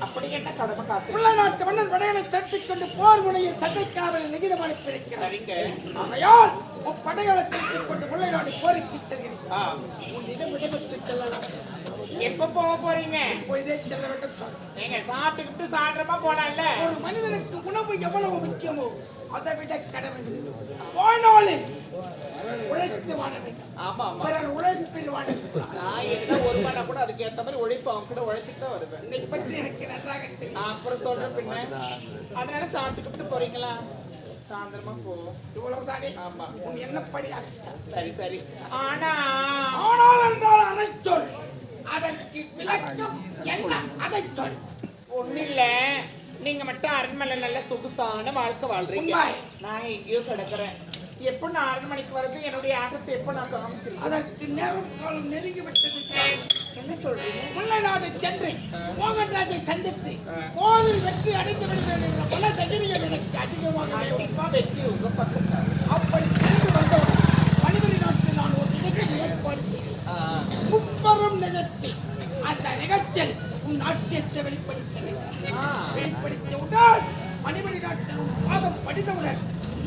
அப்படி என்ன கடமை காத்து உள்ள நாட்டு மன்னன் படைகளை தட்டிக் கொண்டு போர் முனையில் சண்டைக்காவலில் நிகிதம் அளித்திருக்கிறார். சரிங்க. ஆகையால் படைகளை தட்டிக் கொண்டு முல்லை நாடு போருக்கு செல்கிறேன். உன்னிடம் விடைபெற்று செல்லலாம். எப்ப போக போறீங்க? இப்பொழுதே செல்ல வேண்டும் சார். நீங்க சாப்பிட்டுக்கிட்டு சாயந்தரமா போலாம்ல. ஒரு மனிதனுக்கு உணவு எவ்வளவு முக்கியமோ அதை விட கடமை வாழ்நாளில் உழைத்து வாழ வேண்டும். ஆமா ஆமா. பிறர் உழைப்பில் வாழ வேண்டும். நான் என்ன ஒரு மணி கூட அதுக்கு ஏத்த மாதிரி உழைப்பு அவங்க கூட உழைச்சிட்டு தான் வருவேன். இதை பற்றி எனக்கு நன்றாக தெரியும். அப்புறம் சொல்றேன் பின்ன. அதனால சாப்பிட்டுக்கிட்டு போறீங்களா? சாயந்தரமா போ. இவ்வளவுதானே? ஆமா. உன் என்னப்படியாக சரி சரி. ஆனா ஆனால் என்றால் அதை சொல். அதற்கு விளக்கம் என்ன? அதை சொல். ஒண்ணு இல்ல, நீங்க மட்டும் அரண்மனையில நல்ல சொகுசான வாழ்க்கை வாழ்றீங்க. நான் எங்கேயோ கிடக்குறேன். எப்ப நான் அரண்மனைக்கு வரது என்னுடைய ஆட்டத்தை எப்ப நான் காமிக்கிறேன்? அதற்கு நேரம் காலம் நெருங்கி விட்டது. என்ன சொல்றீங்க? முல்லை நாடு சென்று மோகன்ராஜை சந்தித்து கோவில் வெற்றி அடைந்து விடுவேன் என்ற மன தைரியம் எனக்கு அதிகமாக வெற்றி உங்க பக்கம் தான். அப்படி சென்று வந்தோம். மணிமணி நாட்டில் நான் ஒரு நிகழ்ச்சி ஏற்பாடு செய்தேன். முப்பெரும் நிகழ்ச்சி. அந்த நிகழ்ச்சியில் உன் நாட்டியத்தை வெளிப்படுத்தியவுடன் மணிமணி நாட்டில் உன் பாதம் படித்தவுடன்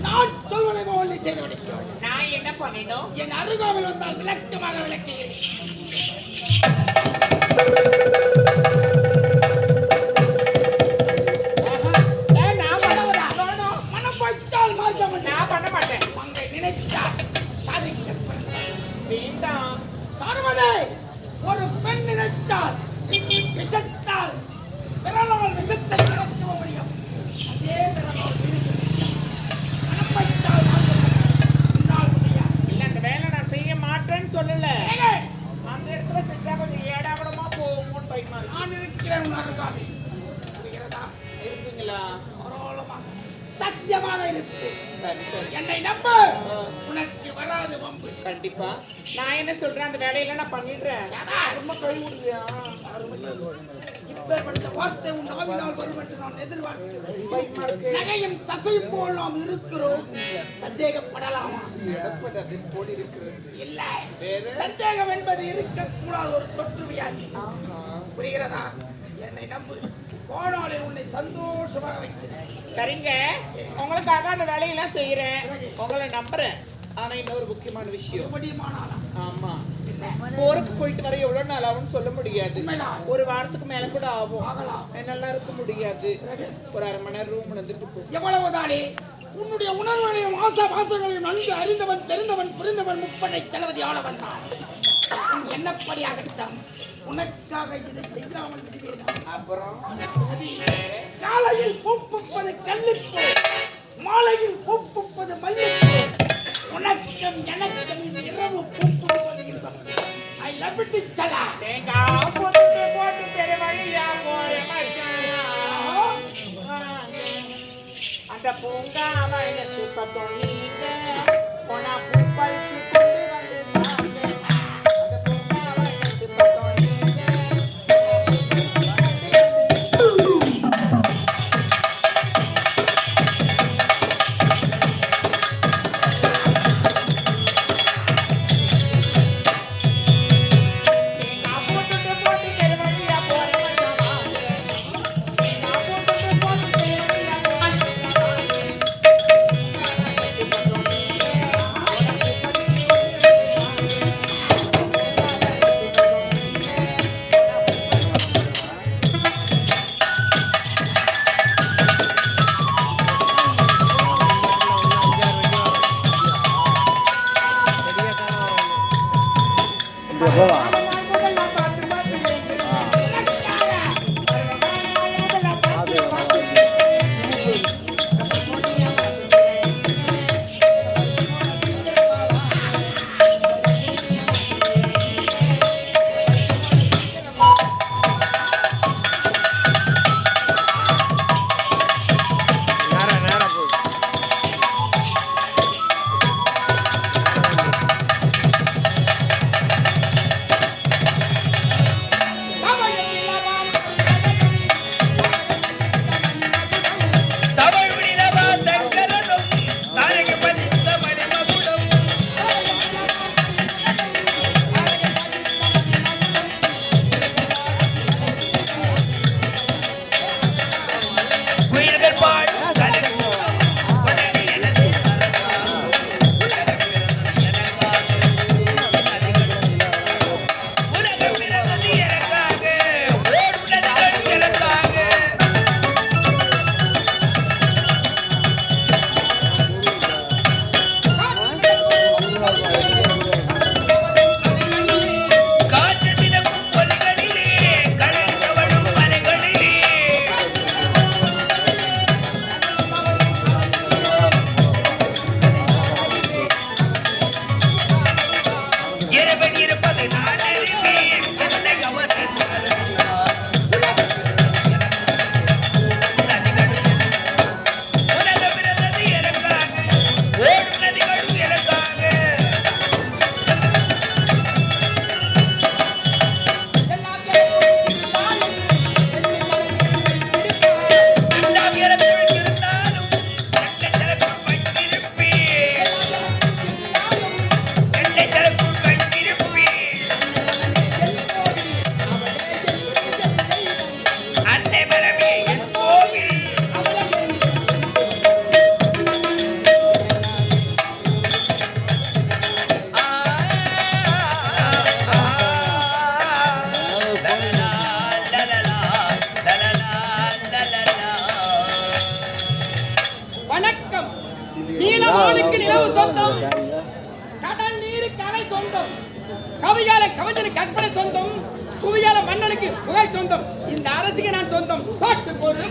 நான் சொல்வதை போல செய்து விடுகிறேன். நான் என்ன பண்ணினோம்? என் அருகாமல் வந்தால் விளக்கமாக விளக்குகிறேன். மனம் வைத்தால் மாற்றம் நான் பண்ண மாட்டேன். அங்கே நினைத்தால் சாதிக்க வேண்டாம். சாருவதே, ஒரு பெண் நினைத்தால் விஷத்தால் விரலால் விஷத்தை நடத்த முடியும். அதே விரலால் மனம் வைத்தால் மாற்றம் முடியாது. இல்ல, அந்த வேலை நான் செய்ய மாட்டேன்னு சொல்லல. அந்த இடத்துல செஞ்சா கொஞ்சம் ஏடாவிடமா போகும்னு பயமா இருக்கு. நான் இருக்கிறேன் உன் அருகாமையில். புரிகிறதா? இருப்பீங்களா? பரவாயில்லமாக சத்தியமாக இருப்பேன். சரி சரி. என்னை நம்ப. உனக்கு வராது வம்பு. கண்டிப்பா. நான் என்ன சொல்றேன், அந்த வேலையில நான் பண்ணிடுறேன். ரொம்ப கை விடுறியா? இப்பேற்பட்ட வார்த்தை உன் நாவினால் வரும் என்று நான் எதிர்பார்க்கிறேன். நகையும் தசையும் போல் நாம் இருக்கிறோம். சந்தேகப்படலாமா? போடி இருக்கிறது. இல்லை, சந்தேகம் என்பது இருக்கக்கூடாத ஒரு தொற்று வியாதி. புரிகிறதா? என்னை நம்பு. போனாலில் உன்னை சந்தோஷமாக வைக்கிறேன். சரிங்க, உங்களுக்காக அந்த வேலையெல்லாம் செய்யறேன். உங்களை நம்புறேன். ஆனா இன்னொரு முக்கியமான விஷயம். முடியுமானாலா? ஆமா, போருக்கு போயிட்டு வர எவ்வளவு நாள் ஆகும்னு சொல்ல முடியாது. ஒரு வாரத்துக்கு மேல கூட ஆகும். நல்லா இருக்க முடியாது. ஒரு அரை மணி நேரம் ரூம் வந்துட்டு போ. எவ்வளவுதானே உன்னுடைய உணர்வுகளையும் ஆசாபாசங்களையும் நன்கு அறிந்தவன், தெரிந்தவன், புரிந்தவன், முப்படை தளபதி ஆளவன் தான். என்னப்படியாகட்டும், உனக்காக இதை செய்யாமல் விடுவேன். அப்புறம் காலையில் பூப்புப்பது கல்லிப்பூ, மாலையில் பூப்புப்பது மல்லிப்பூ. உனக்கும் எனக்கும் இரவு பூப்புப்பது இன்பம். ஐ லவ் இட் சலா. தேங்காய் போட்டு போட்டு தெரு வழியா போற மச்சான். அந்த பூங்காவை எனக்கு பக்கம் நீங்க போனா பூ பறிச்சு கொண்டு வந்து சொந்தம், கடல் நீருக்கு அலை சொந்தம், கவியால கவிஞனுக்கு கற்பனை சொந்தம், குவியால மன்னனுக்கு புகழ் சொந்தம். இந்த அரசுக்கு நான் சொந்தம். பாட்டுக்கு ஒரு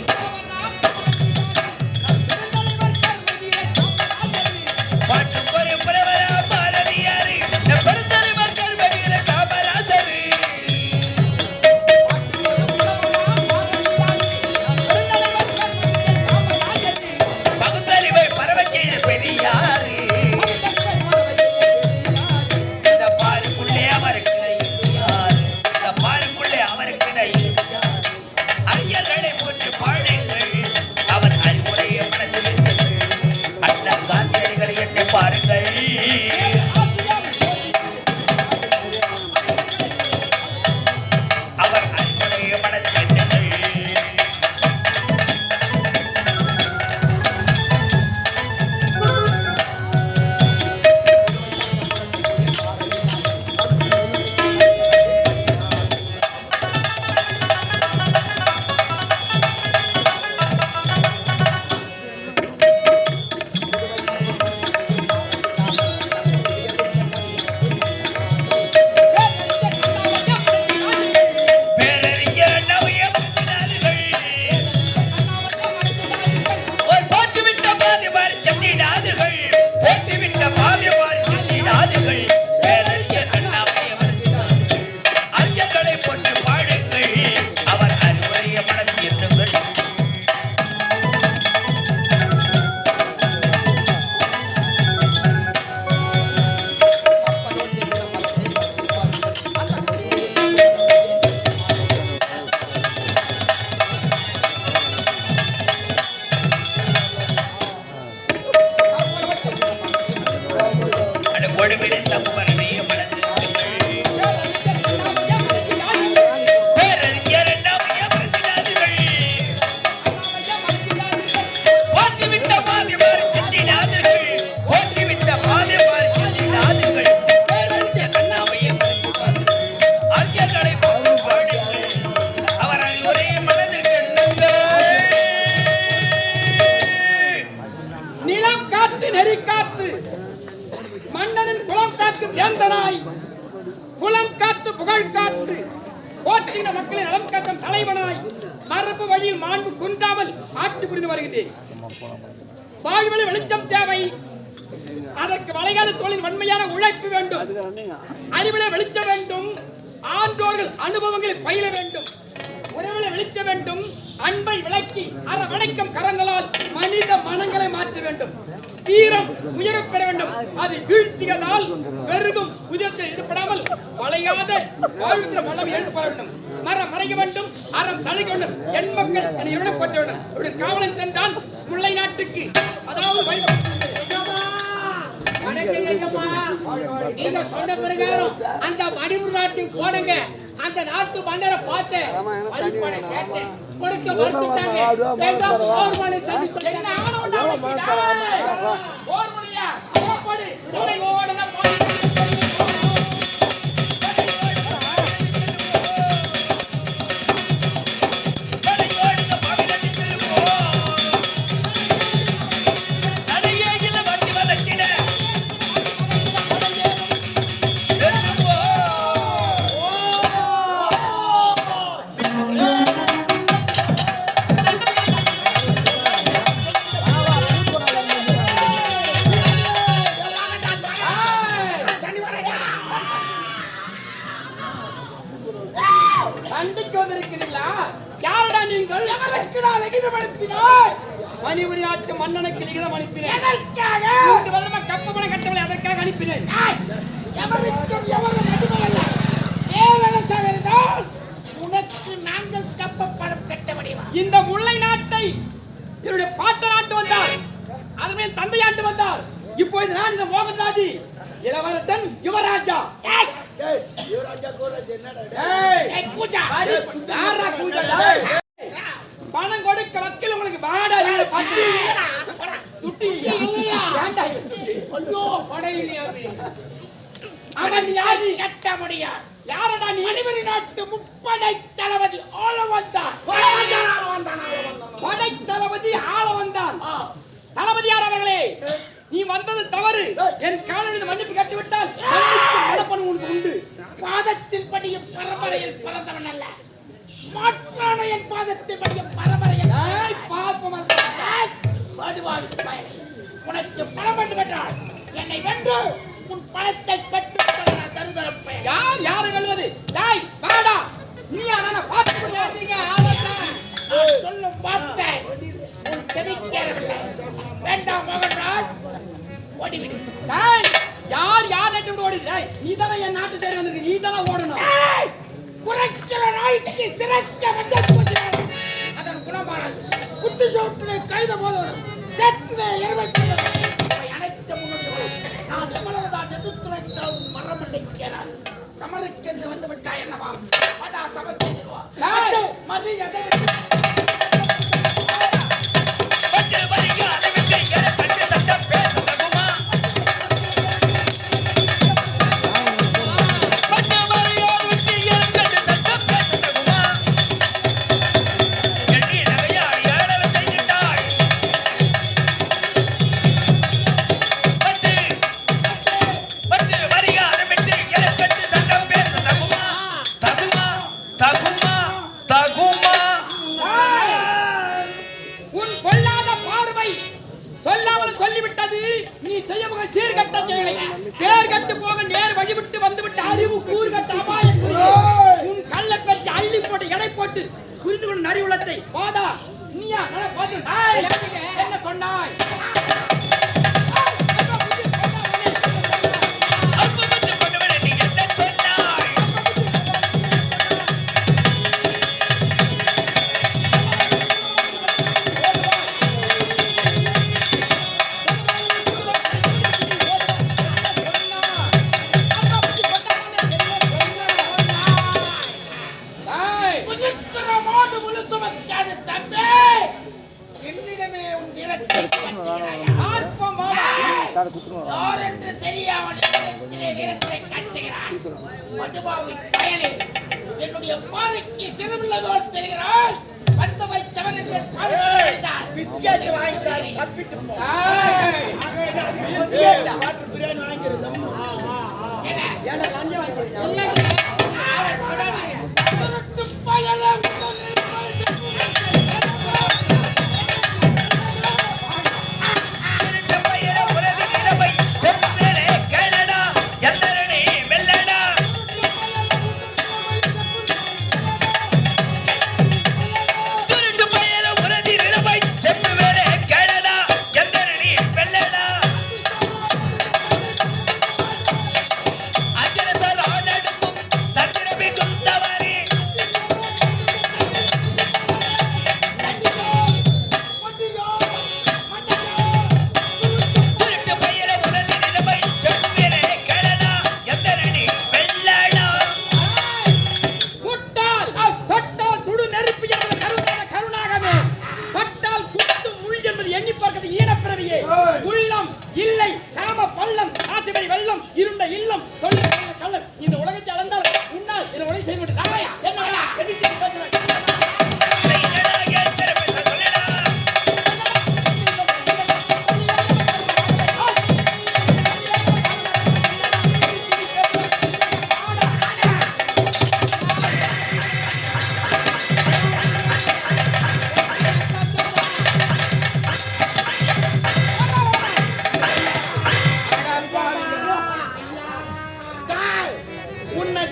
மன்னனின் குலம் காத்து வேந்தனாய், குலம் காத்து புகழ் காத்து, போற்றின மக்களின் நலம் காக்கும் தலைவனாய், மரபு வழியில் மாண்பு குன்றாமல் ஆட்சி புரிந்து வருகின்றேன். வாழ்வழி வெளிச்சம் தேவை. அதற்கு வளைகால தோளின் வன்மையான உழைப்பு வேண்டும். அறிவிலே வெளிச்சம் வேண்டும். ஆண்டோர்கள் அனுபவங்களை பயில வேண்டும். உறவிலே வெளிச்ச வேண்டும். அன்பை விளக்கி அரவணைக்கும் கரங்களால் மனித மனங்களை மாற்ற வேண்டும். வீரம் உயரப் பெற வேண்டும். அதை வீழ்த்தியதால் பெருகும் உயரத்தில் ஈடுபடாமல் வளையாத வாழ்வின் மனம் எழுந்து பெற வேண்டும். மரம் மறைய வேண்டும். அறம் தழை வேண்டும். என் மக்கள் என்னை இவனை போற்ற வேண்டும். இப்படி காவலன் சென்றான் முல்லை நாட்டுக்கு. அதாவது நீங்க சொன்ன பிரகாரம் அந்த மணிபுர் நாட்டுக்கு போடுங்க. அந்த நாட்டு மன்னரை பார்த்து கொடுக்க மறுத்துட்டாங்க. மணிபுரி நாட்டு மன்னனுக்கு லிகிதம் அனுப்பினேன். கப்பமன கட்டளை அதற்காக அனுப்பினேன். உனக்கு நாங்கள் கப்பப்படம் கட்ட முடியுமா? இந்த முல்லை நாட்டை என்னுடைய பாட்ட நாட்டு வந்தார். அதுமே தந்தையாண்டு வந்தார். இப்போது நான் இந்த மோகன்ராஜி இளவரசன் யுவராஜா. பணம் கொடுக்க வக்கீல் உங்களுக்கு வாடா துட்டி கட்ட முடியாது. யாரடா நீ? மணிபுரி நாட்டு முப்படை தளபதி ஆள வந்தான். படை தளபதி ஆள வந்தான். தளபதி யார் அவர்களே? நீ வந்தது தவறு. என் காலையில் மன்னிப்பு கட்டிவிட்டால் மனப்பணம் உனக்கு உண்டு. பாதத்தில் படியும் பரம்பரையில் பிறந்தவன் அல்ல, மாற்றான என் பாதத்தில் படியும் பரம்பரையில் உனக்கு பணம் வேண்டும் என்றால் என்னை வென்று உன் பணத்தை பெற்றுக் தருதல் பெயர். யார் யாரை வெல்வது? டாய் வாடா, நீ ஆனா பார்த்து சொல்லும் வார்த்தை உன் செவிக்கேறவில்லை. வேண்டாம் மகன்ராஜ், ஓடிவிடு. டாய் யார் யார் நட்டு விட ஓடுது? டாய் நீ தானே என் நாட்டு தேடி வந்திருக்கு, நீ தானே ஓடணும். குறைச்சல நாய்க்கு சிறக்க மஞ்சள் பூசினார். அதன் குணமானது குத்து சோட்டினை கைத போதவன் செட்டினை எருமைக்கு அனைத்து முன்னோடிகளும் நான் எவ்வளவுதான் எதிர்த்துரைத்தால் மரமண்டைக்கிறார். சமருக்கென்று வந்து விட்டாய் என்னவா? படா சமர்த்திடுவா மரியாதை புரிந்து கொண்டு நரி உள்ளத்தை வாடா. நீயா என்ன சொன்னாய்? யார் என்று தெரியாமல் வீரத்தை கட்டுகிறார். என்னுடைய பாறைக்கு சிறுமில்லதோடு தெரிகிறார். வந்து வைத்தவன் என்று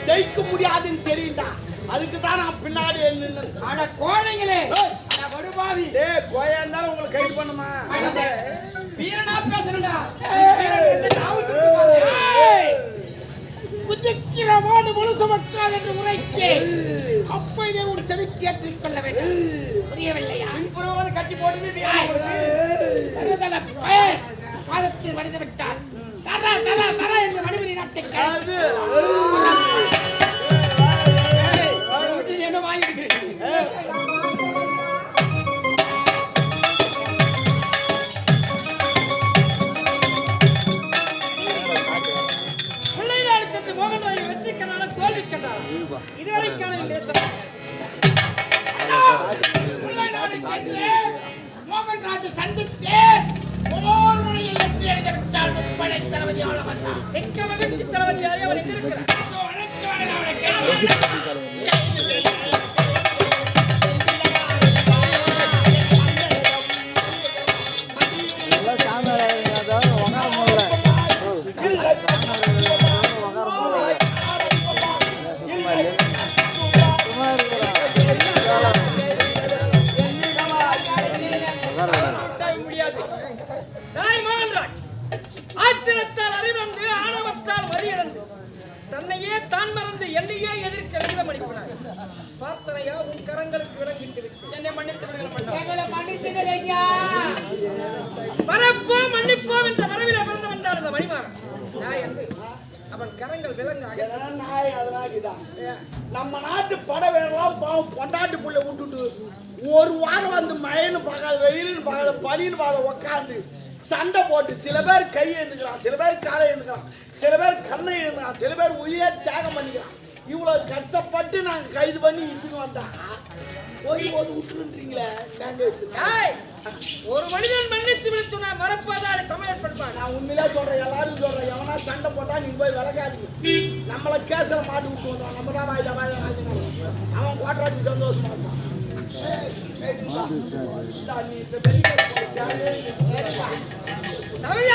ஜெயிக்க முடியாதுன்னு தெரியுதா? அதுக்கு தான் நான் பின்னாடி நின்னு. அட கோழைங்களே, அட வடுபாவி. டேய் கோயா இருந்தாலும் உங்களுக்கு கைது பண்ணுமா? வீரனா பேசுறடா. குதிக்கிறவோடு முழு சுமக்காது என்று உரைத்தே அப்போதே ஒரு செவிக்கு ஏற்றிக் கொள்ள வேண்டும். புரியவில்லையா? பின்புறவாத கட்டி போட்டு பாதத்தில் வடிந்து விட்டார். தரா தரா தரா என்று மணிமணி நாட்டை என்ன வாங்கிட்டு பிள்ளைநாடு மோகன்ராஜ் வெற்றிக்கனால தோல்வி கண்டார். இதுவரைக்கான பிள்ளைநாடு சென்று மோகன்ராஜ் சந்தித்தேன். போர் முனையில் வெற்றி எடுத்தால் முப்படை தளபதி ஆள வந்தான். மிக்க மகிழ்ச்சி தளபதியாக அவன் எதிர்க்கிறார். இதோ அழைத்து வரேன் அவனை கைது. முடியாது. நாய் மோகன்ராஜ் ஆத்திரத்தால் அறிவந்து ஆணவத்தால் மதியிழந்து தன்னையே தான் மறந்து என்னையே எதிர்க்க விகிதம் அளிக்கிறார். பார்த்தனையா உன் கரங்களுக்கு விளங்கிட்டு என்னை மன்னித்து விடுங்கள். வரப்போம் மன்னிப்போம் என்ற வரவில பிறந்து வந்தார் அந்த மணிமாறன். நாய் என்று அவன் கரங்கள் விலங்காக நாய் அதனால இதான். நம்ம நாட்டு படவேலாம் பாவம் பொண்டாட்டி புள்ள விட்டுட்டு ஒரு வாரம் வந்து மழைன்னு பார்க்காத வெயிலுன்னு பார்க்காத பனின்னு பார்க்காத உட்காந்து சண்டை போட்டு சில பேர் கையை எழுந்துக்கிறான், சில பேர் காலை எழுந்துக்கிறான், சில பேர் கண்ணை எழுந்துக்கிறான், சில பேர் உயிரை தியாகம் பண்ணிக்கிறான். இவ்வளவு கஷ்டப்பட்டு நாங்க கைது பண்ணி இச்சுன்னு வந்தா போது விட்டுருன்றீங்களே. ஒரு மனிதன் மன்னித்து விடுத்து நான் மறப்பதால் தமிழர் பண்பாடு. நான் உண்மையிலே சொல்றேன், எல்லாரும் சொல்றேன், எவனா சண்டை போட்டா நீங்க போய் விளக்காதீங்க. நம்மளை கேஸ்ல மாட்டி விட்டு வந்தோம், நம்ம தான் வாய்தா அவன் கோட்டராட்சி சந்தோஷமா இருப்பான். தமிழர்